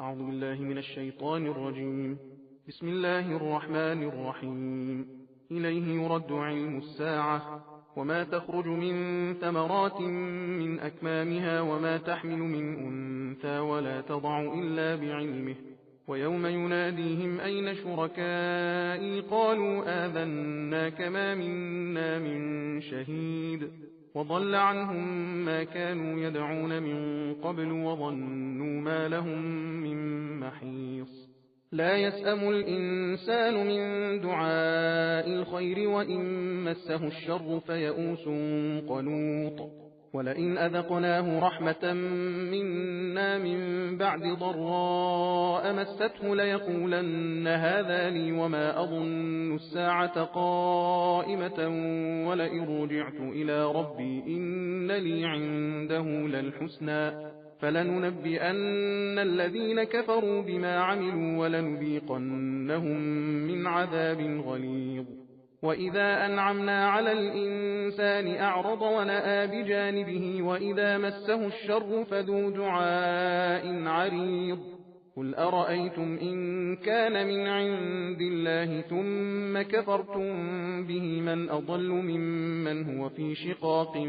أعوذ بالله من الشيطان الرجيم. بسم الله الرحمن الرحيم. إليه يرد علم الساعة، وما تخرج من ثمرات من أكمامها وما تحمل من أنثى ولا تضع إلا بعلمه، ويوم يناديهم أين شركائي قالوا آذناك ما منا من شهيد، وضل عنهم ما كانوا يدعون من قبل وظنوا ما لهم من محيص. لا يسأم الإنسان من دعاء الخير وإن مسه الشر فيئوس قنوط، ولئن أذقناه رحمة منا من بعد ضراء مسته ليقولن هذا لي وما أظن الساعة قائمة ولئن رجعت إلى ربي إن لي عنده للحسنى فلننبئن الذين كفروا بما عملوا ولنذيقنهم من عذاب غليظ. وإذا أنعمنا على الإنسان أعرض ونأى بجانبه وإذا مسه الشر فذو دعاء عريض. قل أرأيتم إن كان من عند الله ثم كفرتم به من أضل ممن هو في شقاق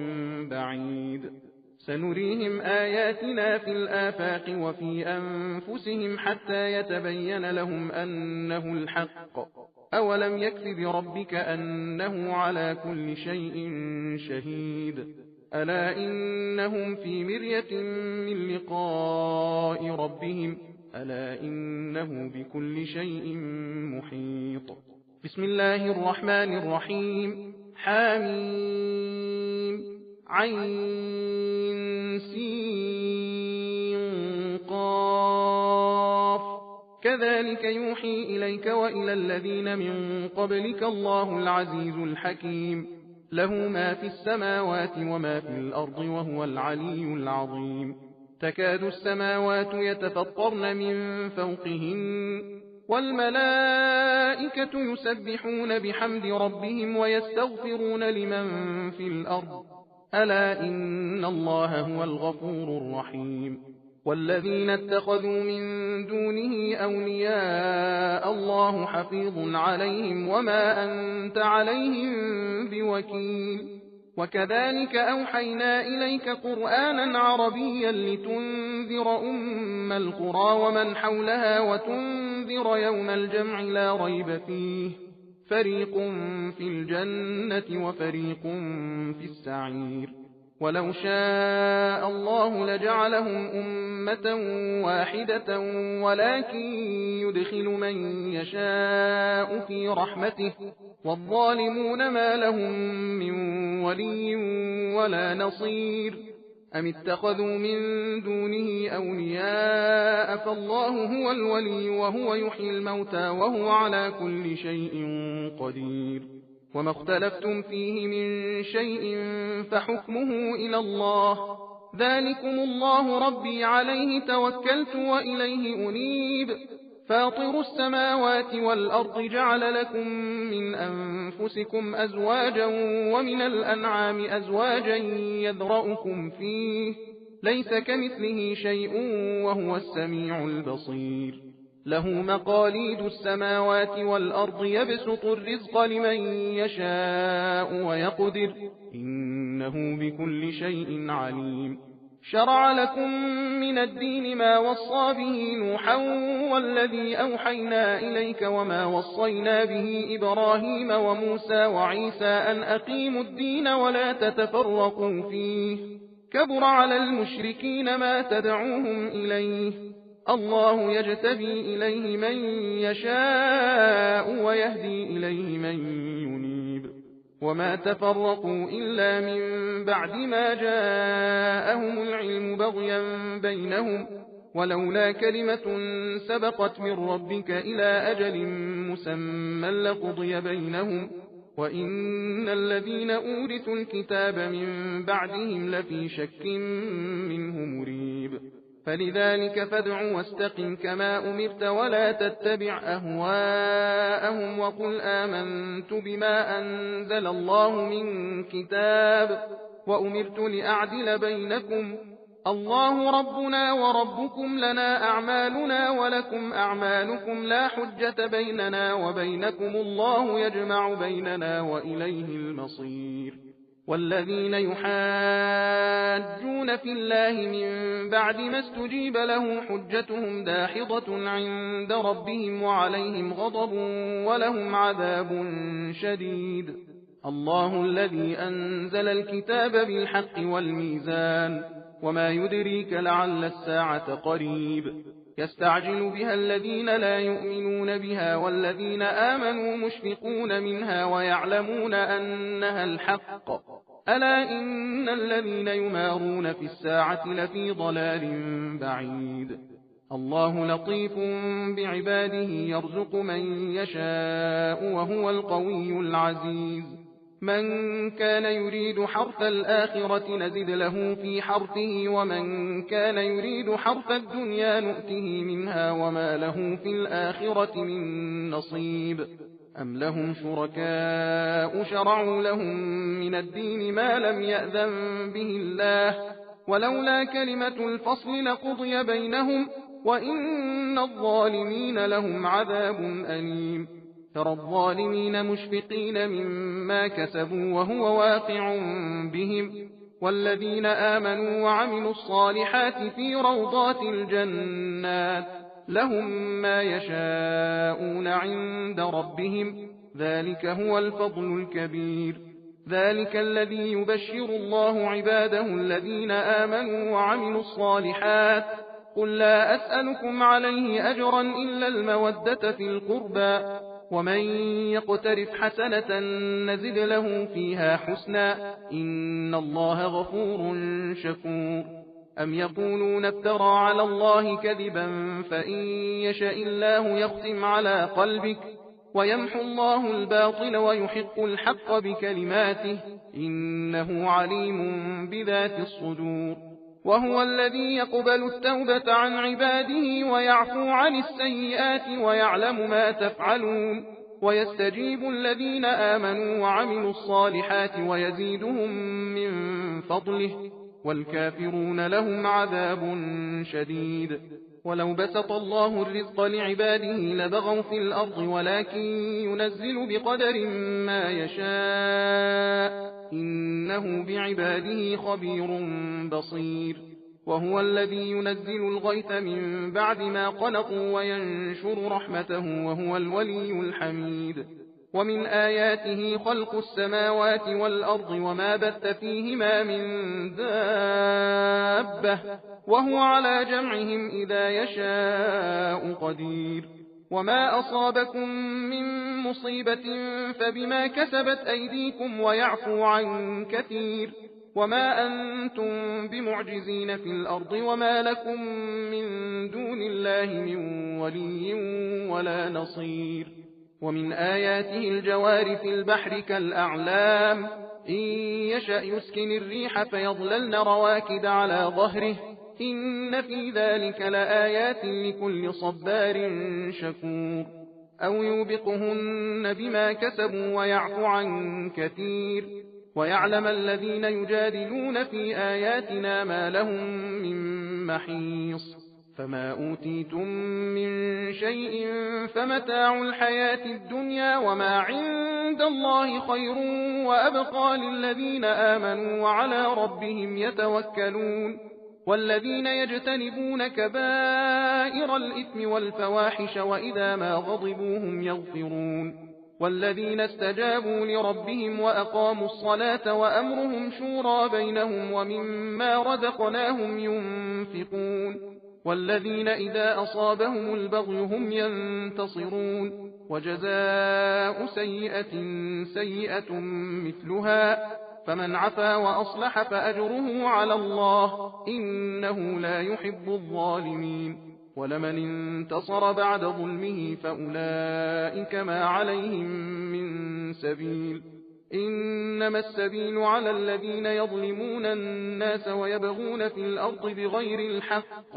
بعيد. سنريهم آياتنا في الآفاق وفي أنفسهم حتى يتبين لهم أنه الحق. أولم يكف بربك أنه على كل شيء شهيد. ألا إنهم في مرية من لقاء ربهم ألا إنه بكل شيء محيط. بسم الله الرحمن الرحيم. حميم عين سين قاف. كذلك يوحي إليك وإلى الذين من قبلك الله العزيز الحكيم. له ما في السماوات وما في الأرض وهو العلي العظيم. تكاد السماوات يتفطرن من فوقهن والملائكة يسبحون بحمد ربهم ويستغفرون لمن في الأرض ألا إن الله هو الغفور الرحيم. والذين اتخذوا من دونه أولياء الله حفيظ عليهم وما أنت عليهم بوكيل. وكذلك أوحينا إليك قرآنا عربيا لتنذر أم القرى ومن حولها وتنذر يوم الجمع لا ريب فيه فريق في الجنة وفريق في السعير. ولو شاء الله لجعلهم أمة واحدة ولكن يدخل من يشاء في رحمته والظالمون ما لهم من ولي ولا نصير. أم اتخذوا من دونه أولياء فالله هو الولي وهو يحيي الموتى وهو على كل شيء قدير. وما اختلفتم فيه من شيء فحكمه إلى الله. ذلكم الله ربي عليه توكلت وإليه أنيب. فاطر السماوات والأرض جعل لكم من أنفسكم أزواجا ومن الأنعام أزواجا يذرأكم فيه ليس كمثله شيء وهو السميع البصير. له مقاليد السماوات والأرض يبسط الرزق لمن يشاء ويقدر إنه بكل شيء عليم. شرع لكم من الدين ما وصى به نوحا والذي أوحينا إليك وما وصينا به إبراهيم وموسى وعيسى أن أقيموا الدين ولا تتفرقوا فيه كبر على المشركين ما تدعوهم إليه. الله يجتبي إليه من يشاء ويهدي إليه من ينيب. وما تفرقوا إلا من بعد ما جاءهم العلم بغيا بينهم ولولا كلمة سبقت من ربك إلى أجل مسمى لقضي بينهم وإن الذين أورثوا الكتاب من بعدهم لفي شك منه مريب. فلذلك فادع واستقم كما أمرت ولا تتبع أهواءهم وقل آمنت بما أنزل الله من كتاب وأمرت لأعدل بينكم الله ربنا وربكم لنا أعمالنا ولكم أعمالكم لا حجة بيننا وبينكم الله يجمع بيننا وإليه المصير والذين يحاجون في الله من بعد ما استجيب له حجتهم داحضة عند ربهم وعليهم غضب ولهم عذاب شديد الله الذي أنزل الكتاب بالحق والميزان وما يدريك لعل الساعة قريب يستعجل بها الذين لا يؤمنون بها والذين آمنوا مشفقون منها ويعلمون أنها الحق ألا إن الذين يمارون في الساعة لفي ضلال بعيد الله لطيف بعباده يرزق من يشاء وهو القوي العزيز من كان يريد حرث الآخرة نزد له في حرثه ومن كان يريد حرث الدنيا نؤته منها وما له في الآخرة من نصيب أم لهم شركاء شرعوا لهم من الدين ما لم يأذن به الله ولولا كلمة الفصل لقضي بينهم وإن الظالمين لهم عذاب أليم ترى الظالمين مشفقين مما كسبوا وهو واقع بهم والذين آمنوا وعملوا الصالحات في روضات الجنات لهم ما يشاءون عند ربهم ذلك هو الفضل الكبير ذلك الذي يبشر الله عباده الذين آمنوا وعملوا الصالحات قل لا أسألكم عليه أجرا إلا المودة في القربى ومن يقترف حسنة نزد له فيها حسنا إن الله غفور شكور أم يقولون افترى على الله كذبا فإن يشاء الله يختم على قلبك ويمحو الله الباطل ويحق الحق بكلماته إنه عليم بذات الصدور وهو الذي يقبل التوبة عن عباده ويعفو عن السيئات ويعلم ما تفعلون ويستجيب الذين آمنوا وعملوا الصالحات ويزيدهم من فضله والكافرون لهم عذاب شديد ولو بسط الله الرزق لعباده لبغوا في الأرض ولكن ينزل بقدر ما يشاء إنه بعباده خبير بصير وهو الذي ينزل الغيث من بعد ما قنطوا وينشر رحمته وهو الولي الحميد ومن آياته خلق السماوات والأرض وما بث فيهما من دابة وهو على جمعهم إذا يشاء قدير وما أصابكم من مصيبة فبما كسبت أيديكم ويعفو عن كثير وما أنتم بمعجزين في الأرض وما لكم من دون الله من ولي ولا نصير ومن آياته الجوار في البحر كالأعلام إن يشأ يسكن الريح فيظللن رواكد على ظهره إن في ذلك لآيات لكل صبار شكور أو يوبقهن بما كسبوا ويعفو عن كثير ويعلم الذين يجادلون في آياتنا ما لهم من محيص فما أوتيتم من شيء فمتاع الحياة الدنيا وما عند الله خير وأبقى للذين آمنوا وعلى ربهم يتوكلون والذين يجتنبون كبائر الإثم والفواحش وإذا ما غضبوا هم يغفرون والذين استجابوا لربهم وأقاموا الصلاة وأمرهم شورى بينهم ومما رزقناهم ينفقون والذين إذا أصابهم البغي هم ينتصرون وجزاء سيئة سيئة مثلها فمن عفا وأصلح فأجره على الله إنه لا يحب الظالمين ولمن انتصر بعد ظلمه فأولئك ما عليهم من سبيل إنما السبيل على الذين يظلمون الناس ويبغون في الأرض بغير الحق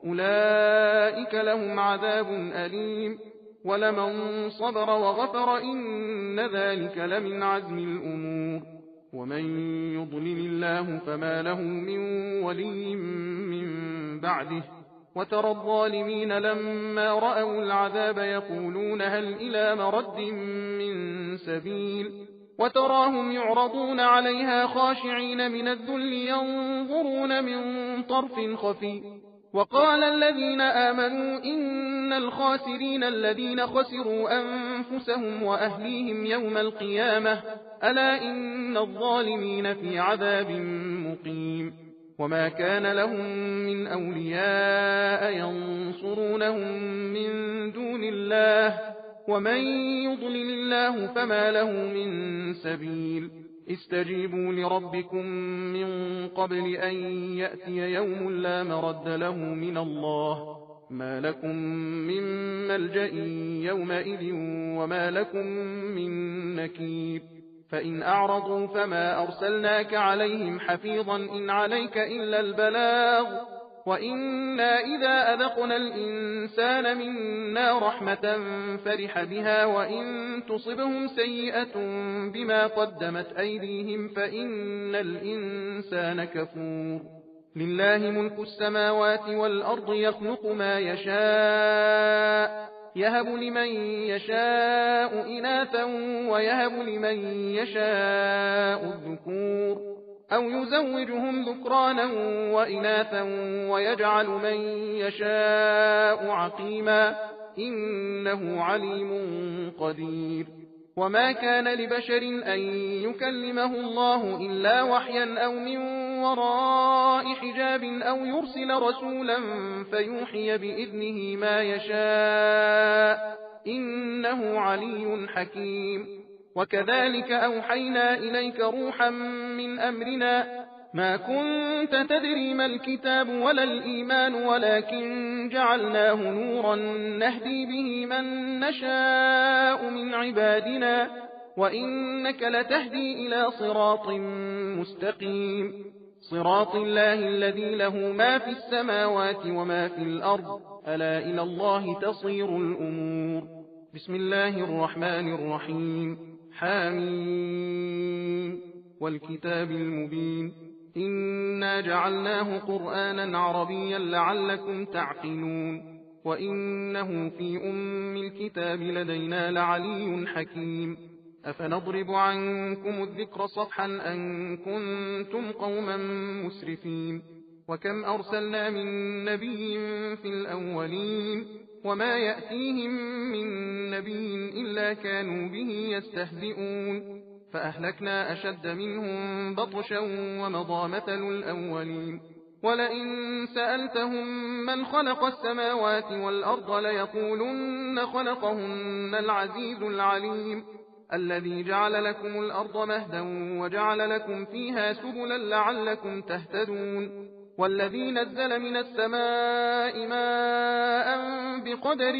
أولئك لهم عذاب أليم ولمن صبر وغفر إن ذلك لمن عزم الأمور ومن يضلل الله فما له من ولي من بعده. وترى الظالمين لما رأوا العذاب يقولون هل إلى مرد من سبيل وتراهم يعرضون عليها خاشعين من الذل ينظرون من طرف خفي. وقال الذين آمنوا إن الخاسرين الذين خسروا أنفسهم وأهليهم يوم القيامة ألا إن الظالمين في عذاب مقيم. وما كان لهم من أولياء ينصرونهم من دون الله ومن يضلل الله فما له من سبيل. استجيبوا لربكم من قبل أن يأتي يوم لا مرد له من الله ما لكم من ملجأ يومئذ وما لكم من نكير. فإن أعرضوا فما أرسلناك عليهم حفيظا إن عليك إلا البلاغ وإنا إذا أذقنا الإنسان منا رحمة فرح بها وإن تصبهم سيئة بما قدمت أيديهم فإن الإنسان كفور. لله ملك السماوات والأرض يخلق ما يشاء يهب لمن يشاء إناثا ويهب لمن يشاء الذكور أو يزوجهم ذكرانا وإناثا ويجعل من يشاء عقيما إنه عليم قدير. وما كان لبشر أن يكلمه الله إلا وحيا أو من وراء حجاب أو يرسل رسولا فيوحي بإذنه ما يشاء إنه علي حكيم. وكذلك أوحينا إليك روحا من أمرنا ما كنت تدري ما الكتاب ولا الإيمان ولكن جعلناه نورا نهدي به من نشاء من عبادنا وإنك لتهدي إلى صراط مستقيم صراط الله الذي له ما في السماوات وما في الأرض ألا إلى الله تصير الأمور. بسم الله الرحمن الرحيم. حميم والكتاب المبين إنا جعلناه قرآنا عربيا لعلكم تعقلون وإنه في أم الكتاب لدينا لعلي حكيم. أفنضرب عنكم الذكر صفحا أن كنتم قوما مسرفين. وكم أرسلنا من نبي في الأولين وما يأتيهم من نبي إلا كانوا به يستهزئون فأهلكنا أشد منهم بطشا ومضى مثل الأولين. ولئن سألتهم من خلق السماوات والأرض ليقولن خلقهن العزيز العليم الذي جعل لكم الأرض مهدا وجعل لكم فيها سبلا لعلكم تهتدون والذي نزل من السماء ماء بقدر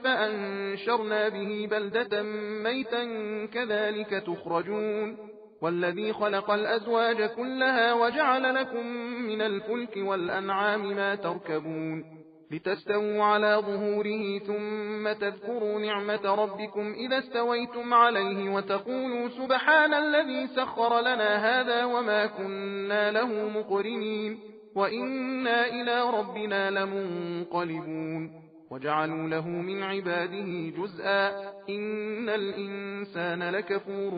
فأنشرنا به بلدة ميتا كذلك تخرجون والذي خلق الأزواج كلها وجعل لكم من الفلك والأنعام ما تركبون لتستووا على ظهوره ثم تذكروا نعمة ربكم إذا استويتم عليه وتقولوا سبحان الذي سخر لنا هذا وما كنا له مقرنين وإنا إلى ربنا لمنقلبون. وجعلوا له من عباده جزءا إن الإنسان لكفور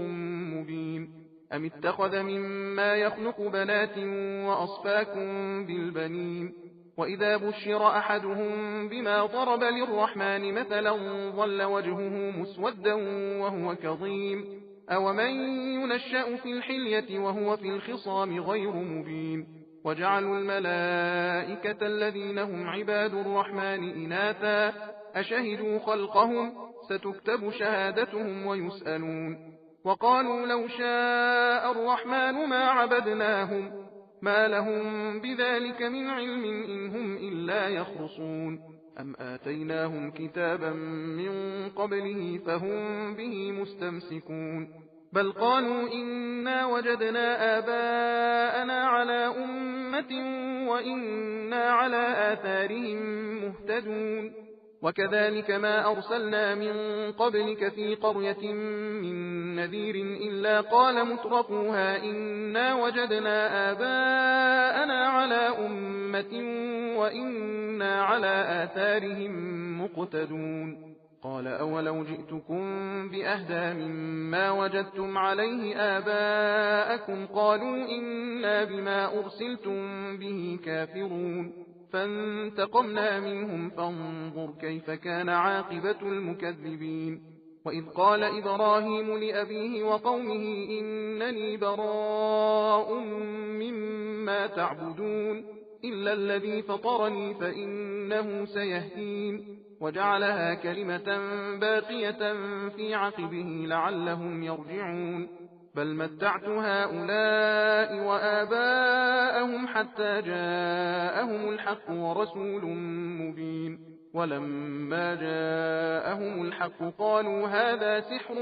مبين. أم اتخذ مما يخلق بنات وأصفاكم بالبنين وإذا بشر أحدهم بما ضرب للرحمن مثلا ظل وجهه مسودا وهو كظيم أومن ينشأ في الحلية وهو في الخصام غير مبين. وجعلوا الملائكة الذين هم عباد الرحمن إناثا أشهدوا خلقهم ستكتب شهادتهم ويسألون وقالوا لو شاء الرحمن ما عبدناهم ما لهم بذلك من علم إن هم إلا يخرصون أم آتيناهم كتابا من قبله فهم به مستمسكون بل قالوا إنا وجدنا آباءنا على أمة وإنا على آثارهم مهتدون وكذلك ما أرسلنا من قبلك في قرية من نذير إلا قال مترفوها إنا وجدنا آباءنا على أمة وإنا على آثارهم مقتدون قال أولو جئتكم بأهدى مما وجدتم عليه آباءكم قالوا إنا بما أرسلتم به كافرون فانتقمنا منهم فانظر كيف كان عاقبة المكذبين وإذ قال إبراهيم لأبيه وقومه إنني براء مما تعبدون إلا الذي فطرني فإنه سيهدين وجعلها كلمة باقية في عقبه لعلهم يرجعون بل متعت هؤلاء وآباءهم حتى جاءهم الحق ورسول مبين ولما جاءهم الحق قالوا هذا سحر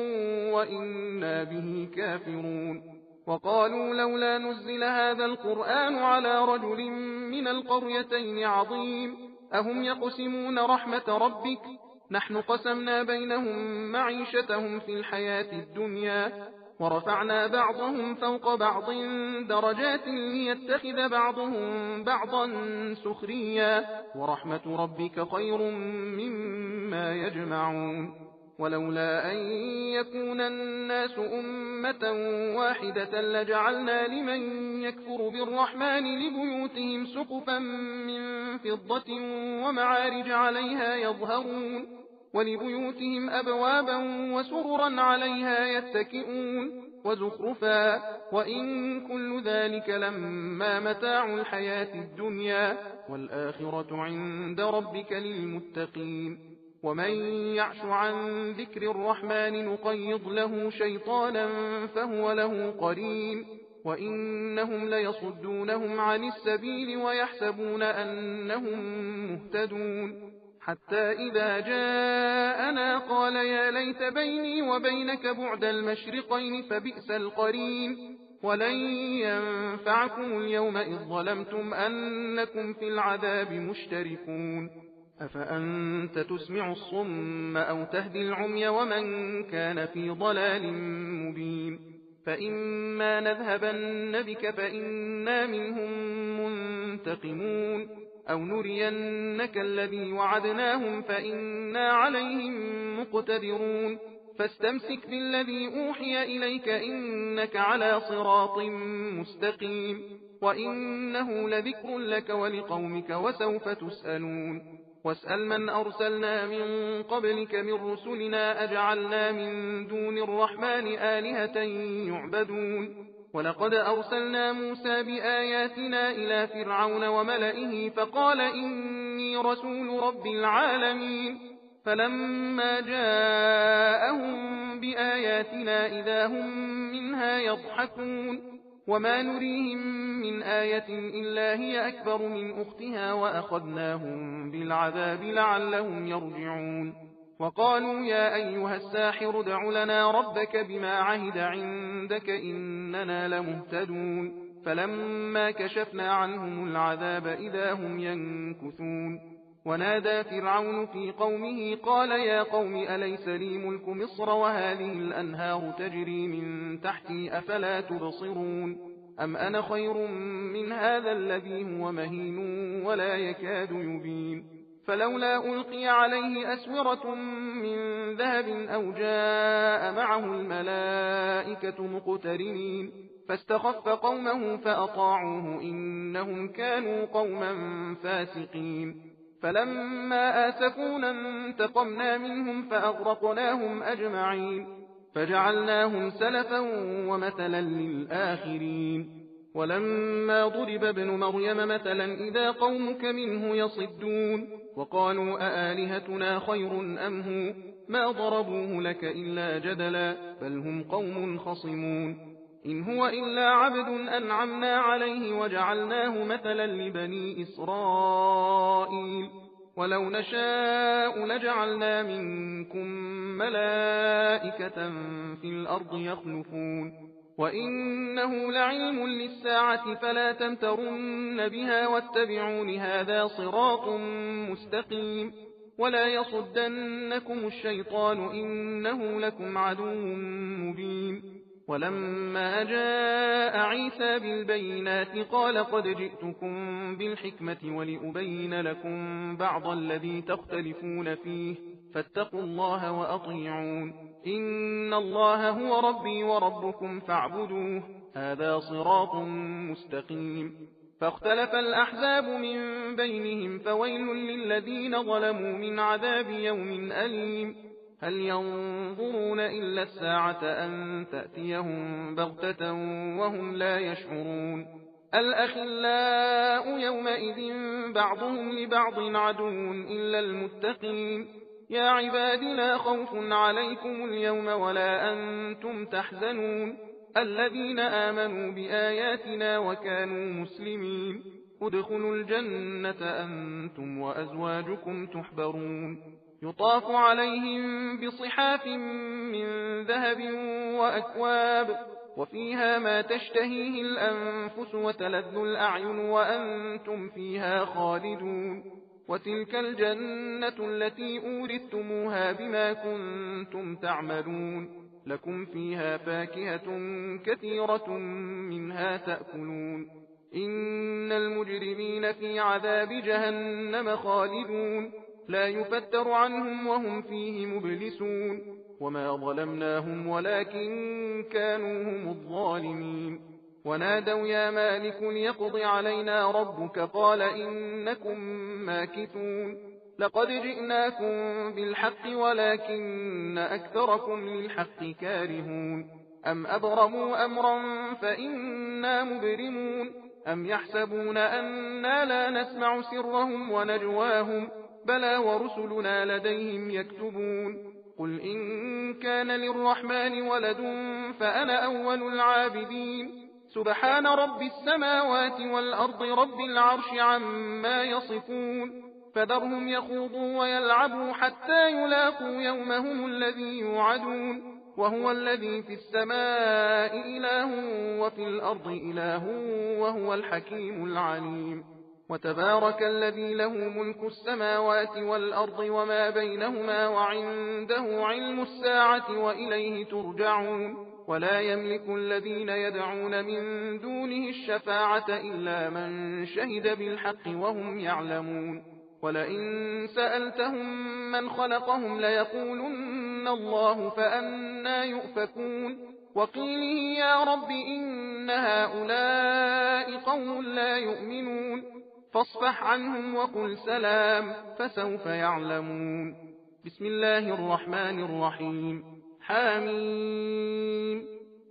وإنا به كافرون وقالوا لولا نزل هذا القرآن على رجل من القريتين عظيم أهم يقسمون رحمة ربك نحن قسمنا بينهم معيشتهم في الحياة الدنيا ورفعنا بعضهم فوق بعض درجات ليتخذ بعضهم بعضا سخريا ورحمة ربك خير مما يجمعون ولولا أن يكون الناس أمة واحدة لجعلنا لمن يكفر بالرحمن لبيوتهم سقفا من فضة ومعارج عليها يظهرون ولبيوتهم أبوابا وسررا عليها يتكئون وزخرفا وإن كل ذلك لما متاع الحياة الدنيا والآخرة عند ربك للمتقين ومن يعش عن ذكر الرحمن نقيض له شيطانا فهو له قرين وإنهم ليصدونهم عن السبيل ويحسبون أنهم مهتدون حتى إذا جاءنا قال يا ليت بيني وبينك بعد المشرقين فبئس القرين ولن ينفعكم اليوم إذ ظلمتم أنكم في العذاب مشتركون أفأنت تسمع الصم أو تهدي العمي ومن كان في ضلال مبين فإما نذهبن بك فإنا منهم منتقمون أو نرينك الذي وعدناهم فإنا عليهم مقتدرون فاستمسك بالذي أوحي إليك إنك على صراط مستقيم وإنه لذكر لك ولقومك وسوف تسألون واسأل من أرسلنا من قبلك من رسلنا أجعلنا من دون الرحمن آلهة يعبدون ولقد أرسلنا موسى بآياتنا إلى فرعون وملئه فقال إني رسول رب العالمين فلما جاءهم بآياتنا إذا هم منها يضحكون وما نريهم من آية إلا هي أكبر من أختها وأخذناهم بالعذاب لعلهم يرجعون وقالوا يا أيها الساحر ادع لنا ربك بما عهد عندك إننا لمهتدون فلما كشفنا عنهم العذاب إذا هم ينكثون ونادى فرعون في قومه قال يا قوم أليس لي ملك مصر وهذه الأنهار تجري من تحتي أفلا تبصرون أم أنا خير من هذا الذي هو مهين ولا يكاد يبين فلولا ألقي عليه أسورة من ذهب أو جاء معه الملائكة مقترنين فاستخف قومه فأطاعوه إنهم كانوا قوما فاسقين فلما آسفونا انتقمنا منهم فأغرقناهم أجمعين فجعلناهم سلفا ومثلا للآخرين ولما ضرب ابن مريم مثلا إذا قومك منه يصدون وقالوا أآلهتنا خير أم هو ما ضربوه لك إلا جدلا بل هم قوم خصمون إن هو إلا عبد أنعمنا عليه وجعلناه مثلا لبني إسرائيل ولو نشاء لجعلنا منكم ملائكة في الأرض يخلفون وإنه لعلم للساعة فلا تمترن بها واتبعون هذا صراط مستقيم ولا يصدنكم الشيطان إنه لكم عدو مبين. ولما جاء عيسى بالبينات قال قد جئتكم بالحكمة ولأبين لكم بعض الذي تختلفون فيه فاتقوا الله وأطيعون. إن الله هو ربي وربكم فاعبدوه هذا صراط مستقيم. فاختلف الأحزاب من بينهم فويل للذين ظلموا من عذاب يوم أليم. هل ينظرون إلا الساعة أن تأتيهم بغتة وهم لا يشعرون. الأخلاء يومئذ بعضهم لبعض عدو إلا المتقين. يا عباد لا خوف عليكم اليوم ولا أنتم تحزنون الذين آمنوا بآياتنا وكانوا مسلمين ادخلوا الجنة أنتم وأزواجكم تحبرون. يطاف عليهم بصحاف من ذهب وأكواب وفيها ما تشتهيه الأنفس وتلذ الأعين وأنتم فيها خالدون. وتلك الجنة التي أورثتموها بما كنتم تعملون لكم فيها فاكهة كثيرة منها تأكلون. إن المجرمين في عذاب جهنم خالدون لا يفتر عنهم وهم فيه مبلسون. وما ظلمناهم ولكن كانوا هم الظالمين. ونادوا يا مالك ليقض علينا ربك قال إنكم ماكثون. لقد جئناكم بالحق ولكن أكثركم للحق كارهون. أم أبرموا أمرا فإنا مبرمون أم يحسبون أنا لا نسمع سرهم ونجواهم بلى ورسلنا لديهم يكتبون. قل إن كان للرحمن ولد فأنا أول العابدين. سبحان رب السماوات والأرض رب العرش عما يصفون. فذرهم يخوضوا ويلعبوا حتى يلاقوا يومهم الذي يوعدون. وهو الذي في السماء إله وفي الأرض إله وهو الحكيم العليم. وتبارك الذي له ملك السماوات والأرض وما بينهما وعنده علم الساعة وإليه ترجعون. ولا يملك الذين يدعون من دونه الشفاعة إلا من شهد بالحق وهم يعلمون. ولئن سألتهم من خلقهم ليقولن الله فأنا يؤفكون. وقيله يا رب إن هؤلاء قوم لا يؤمنون فاصفح عنهم وقل سلام فسوف يعلمون. بسم الله الرحمن الرحيم. حاميم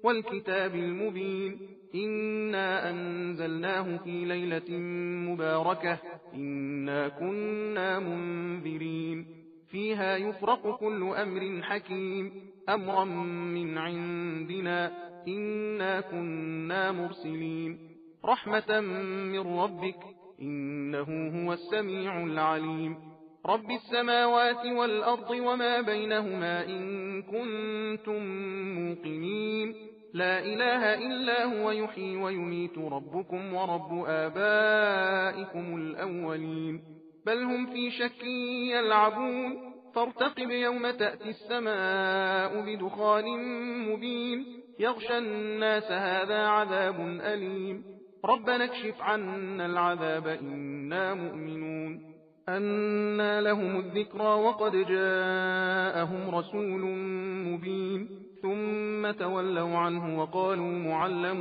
والكتاب المبين إنا أنزلناه في ليلة مباركة إنا كنا منذرين فيها يفرق كل أمر حكيم أمرا من عندنا إنا كنا مرسلين رحمة من ربك إنه هو السميع العليم. رب السماوات والأرض وما بينهما إن كنتم موقنين لا إله إلا هو يحيي ويميت ربكم ورب آبائكم الأولين بل هم في شك يلعبون. فارتقب يوم تأتي السماء بدخان مبين يغشى الناس هذا عذاب أليم. ربنا اكشف عنا العذاب إنا مؤمنون. أنى لهم الذكرى وقد جاءهم رسول مبين ثم تولوا عنه وقالوا معلم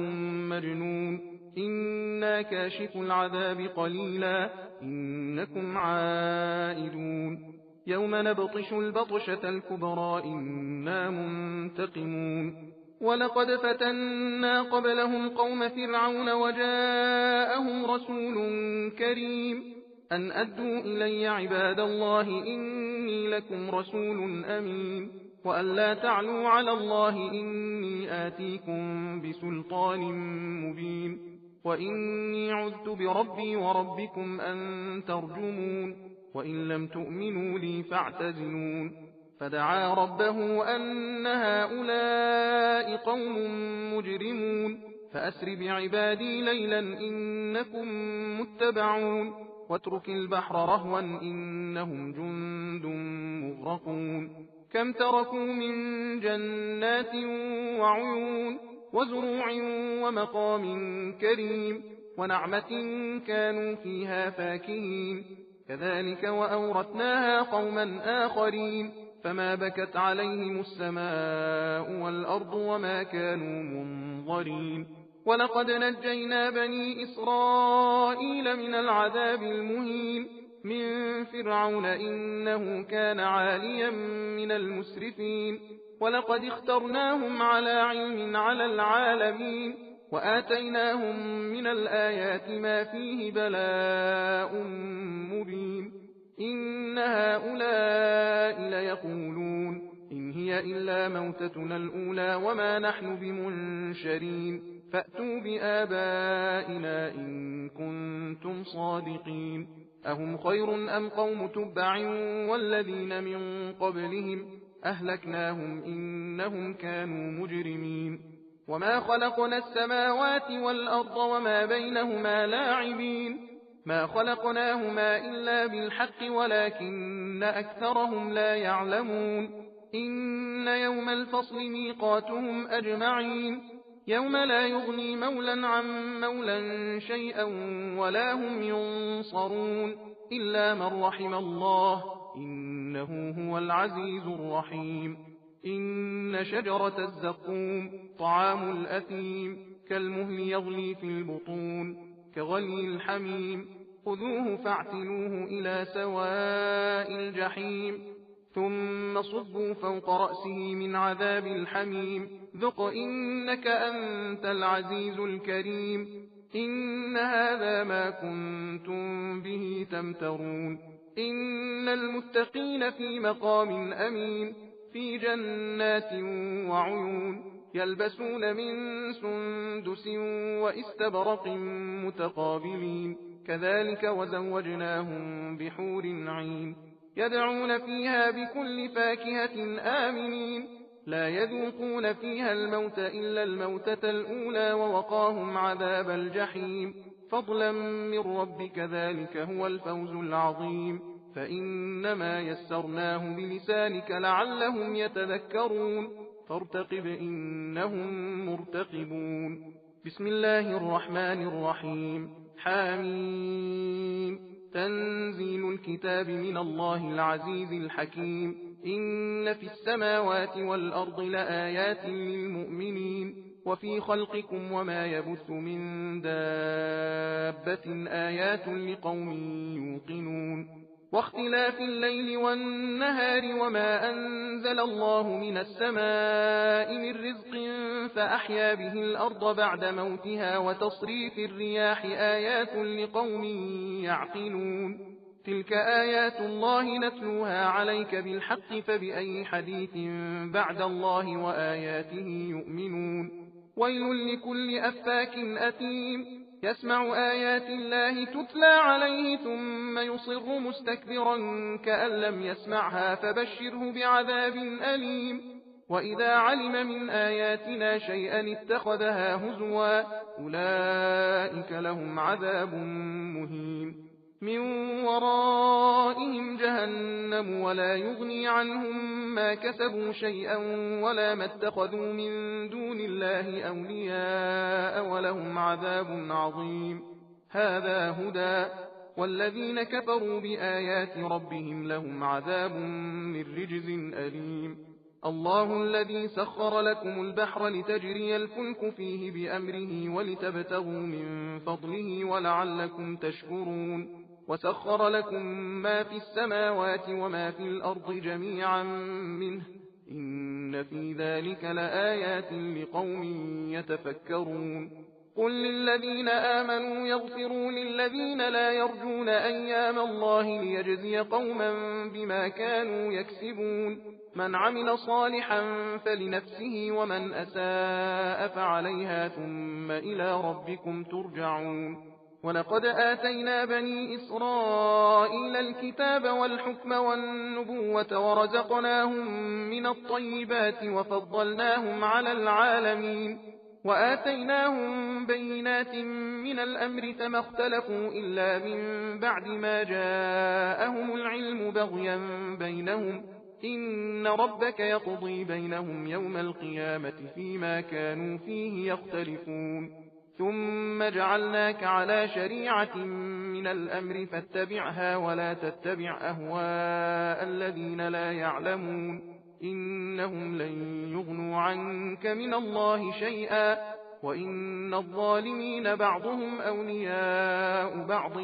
مجنون إنا كاشف العذاب قليلا إنكم عائدون. يوم نبطش البطشة الكبرى إنا منتقمون. ولقد فتنا قبلهم قوم فرعون وجاءهم رسول كريم أن أدوا إلي عباد الله إني لكم رسول أمين وأن لا تعلوا على الله إني آتيكم بسلطان مبين وإني عذت بربي وربكم أن ترجمون وإن لم تؤمنوا لي فاعتزلون. فدعا ربه أن هؤلاء قوم مجرمون فأسر بعبادي ليلا إنكم متبعون. واترك البحر رهوا إنهم جند مغرقون كم تركوا من جنات وعيون وزروع ومقام كريم ونعمة كانوا فيها فاكهين كذلك وأورثناها قوما آخرين فما بكت عليهم السماء والأرض وما كانوا منظرين ولقد نجينا بني إسرائيل من العذاب المهين من فرعون إنه كان عاليا من المسرفين ولقد اخترناهم على علم على العالمين وآتيناهم من الآيات ما فيه بلاء مبين إن هؤلاء ليقولون إن هي إلا موتتنا الأولى وما نحن بمنشرين فأتوا بآبائنا إن كنتم صادقين أهم خير أم قوم تبع والذين من قبلهم أهلكناهم إنهم كانوا مجرمين وما خلقنا السماوات والأرض وما بينهما لاعبين ما خلقناهما إلا بالحق ولكن أكثرهم لا يعلمون إن يوم الفصل ميقاتهم أجمعين يوم لا يغني مولا عن مولا شيئا ولا هم ينصرون إلا من رحم الله إنه هو العزيز الرحيم إن شجرة الزقوم طعام الأثيم كالمهل يغلي في البطون كغلي الحميم خذوه فاعتلوه إلى سواء الجحيم ثم صبوا فوق رأسه من عذاب الحميم ذق إنك أنت العزيز الكريم إن هذا ما كنتم به تمترون إن المتقين في مقام أمين في جنات وعيون يلبسون من سندس وإستبرق متقابلين كذلك وزوجناهم بحور عين يدعون فيها بكل فاكهة آمنين لا يذوقون فيها الموت إلا الموتة الأولى ووقاهم عذاب الجحيم فضلا من ربك ذلك هو الفوز العظيم فإنما يسرناه بلسانك لعلهم يتذكرون فارتقب إنهم مرتقبون بسم الله الرحمن الرحيم حاميم تنزيل الكتاب من الله العزيز الحكيم إن في السماوات والأرض لآيات للمؤمنين وفي خلقكم وما يبث من دابة آيات لقوم يوقنون واختلاف الليل والنهار وما أنزل الله من السماء من رزق فأحيا به الأرض بعد موتها وتصريف الرياح آيات لقوم يعقلون تلك آيات الله نتلوها عليك بالحق فبأي حديث بعد الله وآياته يؤمنون ويل لكل أفاك أثيم يسمع آيات الله تتلى عليه ثم يصر مستكبرا كأن لم يسمعها فبشره بعذاب أليم وإذا علم من آياتنا شيئا اتخذها هزوا أولئك لهم عذاب مهين من ورائهم جهنم ولا يغني عنهم ما كسبوا شيئا ولا ما اتخذوا من دون الله أولياء ولهم عذاب عظيم هذا هدى والذين كفروا بآيات ربهم لهم عذاب من رجز أليم الله الذي سخر لكم البحر لتجري الفلك فيه بأمره ولتبتغوا من فضله ولعلكم تشكرون وسخر لكم ما في السماوات وما في الأرض جميعا منه إن في ذلك لآيات لقوم يتفكرون قل للذين آمنوا يغفروا للذين لا يرجون أيام الله ليجزي قوما بما كانوا يكسبون من عمل صالحا فلنفسه ومن أساء فعليها ثم إلى ربكم ترجعون ولقد آتينا بني إسرائيل الكتاب والحكم والنبوة ورزقناهم من الطيبات وفضلناهم على العالمين وآتيناهم بينات من الأمر فما اختلفوا إلا من بعد ما جاءهم العلم بغيا بينهم إن ربك يقضي بينهم يوم القيامة فيما كانوا فيه يختلفون ثم جعلناك على شريعة من الأمر فاتبعها ولا تتبع أهواء الذين لا يعلمون إنهم لن يغنوا عنك من الله شيئا وإن الظالمين بعضهم أولياء بعض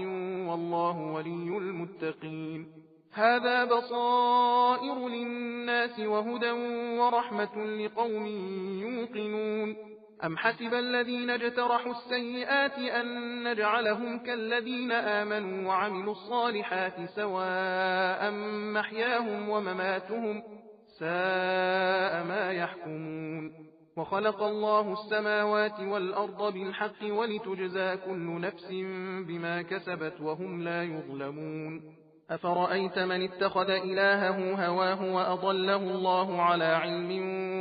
والله ولي المتقين هذا بصائر للناس وهدى ورحمة لقوم يوقنون أم حسب الذين اجترحوا السيئات أن نجعلهم كالذين آمنوا وعملوا الصالحات سواء محياهم ومماتهم ساء ما يحكمون وخلق الله السماوات والأرض بالحق ولتجزى كل نفس بما كسبت وهم لا يظلمون أفرأيت من اتخذ إلهه هواه وأضله الله على علم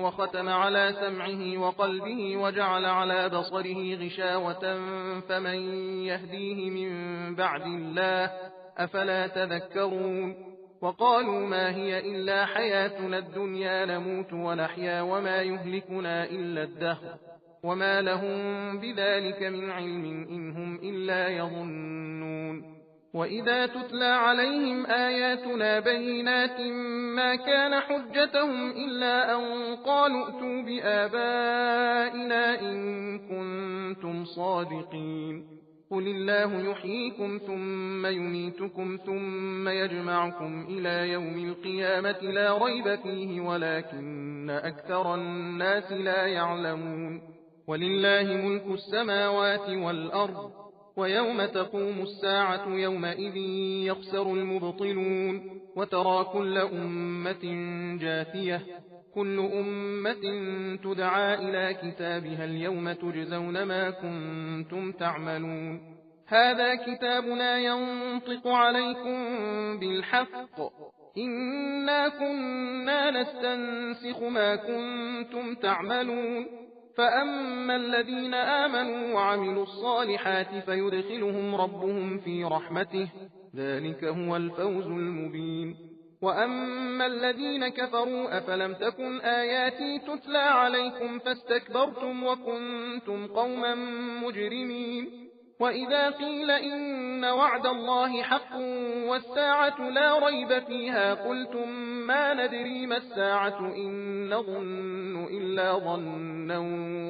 وختم على سمعه وقلبه وجعل على بصره غشاوة فمن يهديه من بعد الله أفلا تذكرون وقالوا ما هي إلا حياتنا الدنيا نموت ونحيا وما يهلكنا إلا الدهر وما لهم بذلك من علم إن هم إلا يظنون وإذا تتلى عليهم آياتنا بينات ما كان حجتهم إلا أن قالوا ائتوا بآبائنا إن كنتم صادقين قل الله يحييكم ثم يميتكم ثم يجمعكم إلى يوم القيامة لا ريب فيه ولكن أكثر الناس لا يعلمون ولله ملك السماوات والأرض ويوم تقوم الساعة يومئذ يخسر المبطلون وترى كل أمة جاثية كل أمة تدعى إلى كتابها اليوم تجزون ما كنتم تعملون هذا كتابنا ينطق عليكم بالحق إنا كنا نستنسخ ما كنتم تعملون فأما الذين آمنوا وعملوا الصالحات فيدخلهم ربهم في رحمته ذلك هو الفوز المبين وأما الذين كفروا أفلم تكن آياتي تتلى عليكم فاستكبرتم وكنتم قوما مجرمين وإذا قيل إن وعد الله حق والساعة لا ريب فيها قلتم ما ندري ما الساعة إن نظن إلا ظنا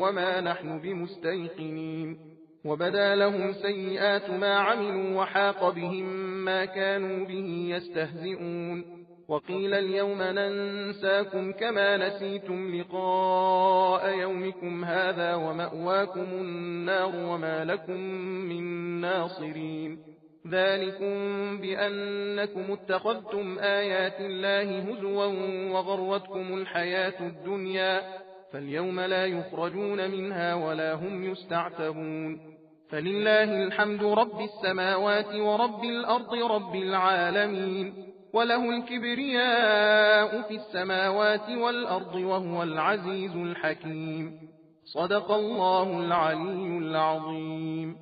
وما نحن بمستيقنين وبدا لهم سيئات ما عملوا وحاق بهم ما كانوا به يستهزئون وقيل اليوم ننساكم كما نسيتم لقاء يومكم هذا ومأواكم النار وما لكم من ناصرين ذلكم بأنكم اتخذتم آيات الله هزوا وغرتكم الحياة الدنيا فاليوم لا يخرجون منها ولا هم يستعتبون فلله الحمد رب السماوات ورب الأرض رب العالمين وله الكبرياء في السماوات والأرض وهو العزيز الحكيم صدق الله العلي العظيم